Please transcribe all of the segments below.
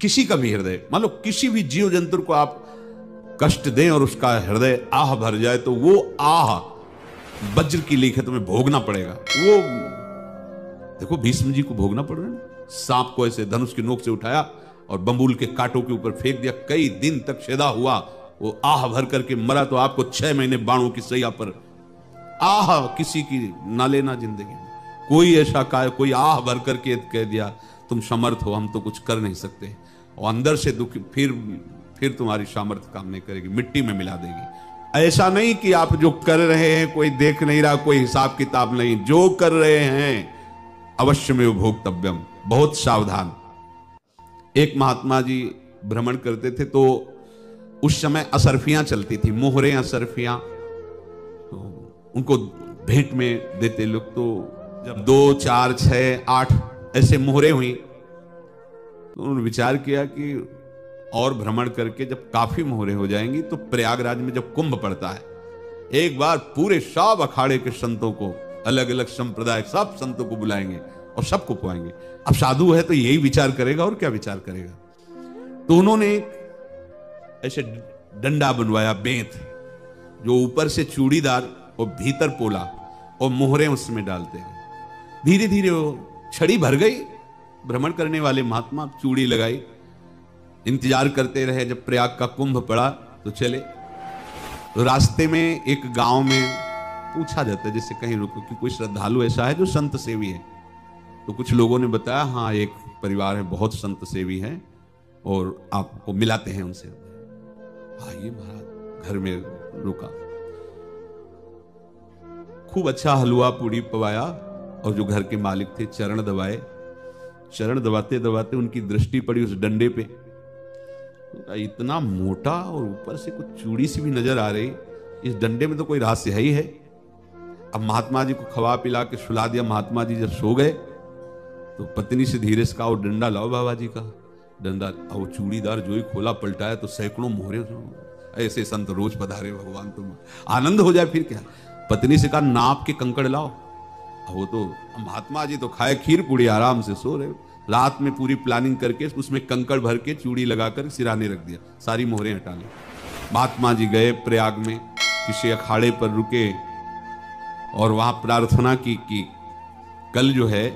किसी का भी हृदय, मान लो किसी भी जीव जंतु को आप कष्ट दें और उसका हृदय आह भर जाए, तो वो आह वज्र की लिखत में भोगना पड़ेगा। वो देखो भीष्म जी को भोगना पड़ रहा है। सांप को ऐसे धनुष की नोक से उठाया और बंबूल के कांटों के ऊपर फेंक दिया, कई दिन तक शेदा हुआ, वो आह भर करके मरा। तो आपको 6 महीने बाणों की सैया पर आह किसी की ना लेना जिंदगी में। कोई ऐसा कोई आह भर करके कह दिया तुम समर्थ हो, हम तो कुछ कर नहीं सकते, और अंदर से दुखी, फिर तुम्हारी सामर्थ्य काम नहीं करेगी, मिट्टी में मिला देगी। ऐसा नहीं कि आप जो कर रहे हैं कोई देख नहीं रहा, कोई हिसाब किताब नहीं, जो कर रहे हैं अवश्य में भोक्तव्यम, बहुत सावधान। एक महात्मा जी भ्रमण करते थे, तो उस समय असरफियां चलती थी, मोहरे असरफियां, तो उनको भेंट में देते लोग। तो जब 2, 4, 6, 8 ऐसे मोहरे हुई, तो उन्होंने विचार किया कि और भ्रमण करके जब काफी मोहरे हो जाएंगी तो प्रयागराज में जब कुंभ पड़ता है, एक बार पूरे सब अखाड़े के संतों को, अलग अलग संप्रदाय सब संतों को बुलाएंगे और सबको पुआएंगे। अब साधु है तो यही विचार करेगा, और क्या विचार करेगा। तो उन्होंने ऐसे डंडा बनवाया, बेंत, जो ऊपर से चूड़ीदार और भीतर पोला, और मोहरे उसमें डालते गए। धीरे धीरे वो छड़ी भर गई। भ्रमण करने वाले महात्मा चूड़ी लगाई, इंतजार करते रहे। जब प्रयाग का कुंभ पड़ा तो चले। तो रास्ते में एक गांव में पूछा जाता है, जैसे कहीं रुको कि कोई श्रद्धालु ऐसा है जो संत सेवी है। तो कुछ लोगों ने बताया, हाँ एक परिवार है बहुत संत सेवी है और आपको मिलाते हैं उनसे। आइए महाराज, घर में रुका, खूब अच्छा हलवा पूड़ी पवाया, और जो घर के मालिक थे चरण दबाए। चरण दबाते दबाते उनकी दृष्टि पड़ी उस डंडे पे, तो इतना मोटा और ऊपर से कुछ चूड़ी सी भी नजर आ रही, इस डंडे में तो कोई रहस्य है ही है। अब महात्मा जी को खवा पिला के सुला दिया। महात्मा जी जब सो गए तो पत्नी से धीरे से कहा, वो डंडा लाओ बाबा जी का डंडा। और वो चूड़ीदार जो ही खोला पलटाया तो सैकड़ों मोहरे। ऐसे संत रोज पधारे भगवान, तुम आनंद हो जाए फिर क्या। पत्नी से कहा, नाप के कंकड़ लाओ। वो तो महात्मा जी तो खाए खीर पूड़ी, आराम से सो रहे। रात में पूरी प्लानिंग करके उसमें कंकड़ भर के चूड़ी लगाकर सिराने रख दिया, सारी मोहरें हटा ली। महात्मा जी गए प्रयाग में, किसी अखाड़े पर रुके और वहां प्रार्थना की कि कल जो है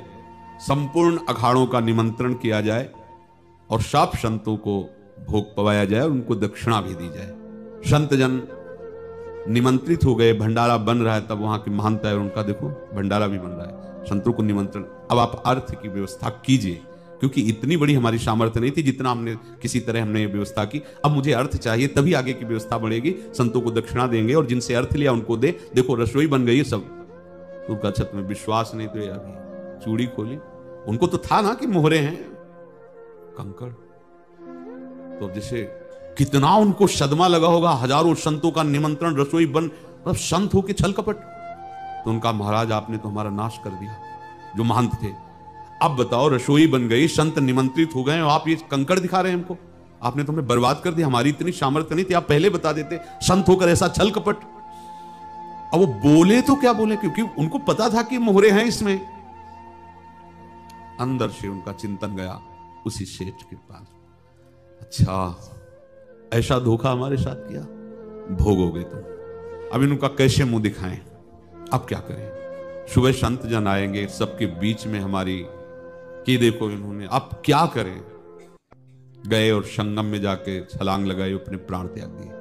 संपूर्ण अखाड़ों का निमंत्रण किया जाए और सब संतों को भोग पवाया जाए और उनको दक्षिणा भी दी जाए। संत जन निमंत्रित हो गए, भंडारा बन रहा है। तब वहां की महानता है उनका, देखो भंडारा भी बन रहा है, संतों को निमंत्रण। अब आप अर्थ की व्यवस्था कीजिए, क्योंकि इतनी बड़ी हमारी सामर्थ्य नहीं थी जितना हमने किसी तरह हमने व्यवस्था की। अब मुझे अर्थ चाहिए, तभी आगे की व्यवस्था बढ़ेगी। संतों को दक्षिणा देंगे और जिनसे अर्थ लिया उनको दे। देखो रसोई बन गई है सब। तो उनका छत में विश्वास नहीं, तो अभी चूड़ी खोली। उनको तो था ना कि मोहरे हैं, कंकड़। तो जैसे कितना उनको सदमा लगा होगा, हजारों संतों का निमंत्रण, रसोई बन, मतलब संत हो के छल कपट। तो उनका, महाराज आपने तो हमारा नाश कर दिया, जो महंत थे। अब बताओ, रसोई बन गई, संत निमंत्रित हो गए, और आप ये कंकड़ दिखा रहे हैं हमको। आपने तो हमें बर्बाद कर दिया, हमारी इतनी सामर्थ्य नहीं थी, आप पहले बता देते। संत होकर ऐसा छल कपट। अब वो बोले तो क्या बोले, क्योंकि उनको पता था कि मोहरे हैं इसमें। अंदर से उनका चिंतन गया उसी सेठ के पास, अच्छा ऐसा धोखा हमारे साथ किया, भोगोगे तुम। अब इनका कैसे मुंह दिखाएं, अब क्या करें। सुबह संत जन आएंगे, सबके बीच में हमारी कि देखो इन्होंने, अब क्या करें। गए और संगम में जाके छलांग लगाई, अपने प्राण त्याग दिए।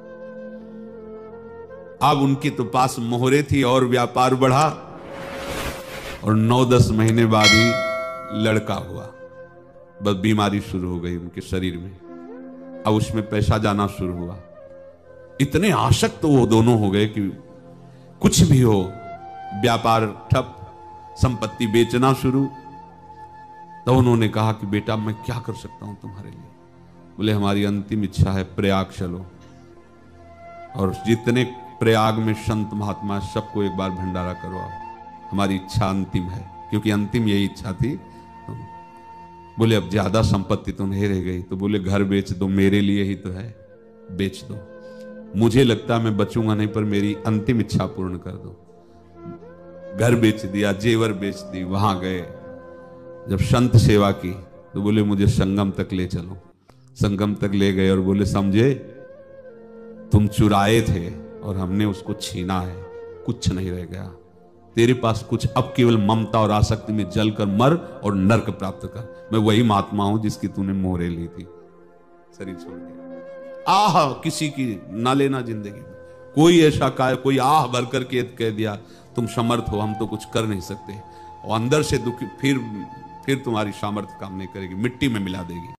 अब उनके तो पास मोहरे थी और व्यापार बढ़ा, और 9-10 महीने बाद ही लड़का हुआ। बस बीमारी शुरू हो गई उनके शरीर में, अब उसमें पैसा जाना शुरू हुआ। इतने आसक्त तो वो दोनों हो गए कि कुछ भी हो, व्यापार ठप, संपत्ति बेचना शुरू। तो उन्होंने कहा कि बेटा मैं क्या कर सकता हूं तुम्हारे लिए। बोले हमारी अंतिम इच्छा है, प्रयाग चलो और जितने प्रयाग में संत महात्मा सबको एक बार भंडारा करवाओ, हमारी इच्छा अंतिम है। क्योंकि अंतिम यही इच्छा थी। बोले अब ज्यादा संपत्ति तो नहीं रह गई। तो बोले घर बेच दो, मेरे लिए ही तो है, बेच दो। मुझे लगता मैं बचूंगा नहीं, पर मेरी अंतिम इच्छा पूर्ण कर दो। घर बेच दिया, जेवर बेच दी। वहां गए, जब संत सेवा की तो बोले मुझे संगम तक ले चलो। संगम तक ले गए और बोले समझे तुम चुराए थे और हमने उसको छीना है, कुछ नहीं रह गया तेरे पास कुछ, अब केवल ममता और आसक्ति में जलकर मर और नरक प्राप्त कर। मैं वही महात्मा हूं जिसकी तूने मोहरे ली थी शरीर छोड़ के। आह किसी की ना लेना जिंदगी में। कोई ऐसा कोई आह भर करके कह दिया तुम समर्थ हो, हम तो कुछ कर नहीं सकते, और अंदर से दुखी, फिर तुम्हारी सामर्थ्य काम नहीं करेगी, मिट्टी में मिला देगी।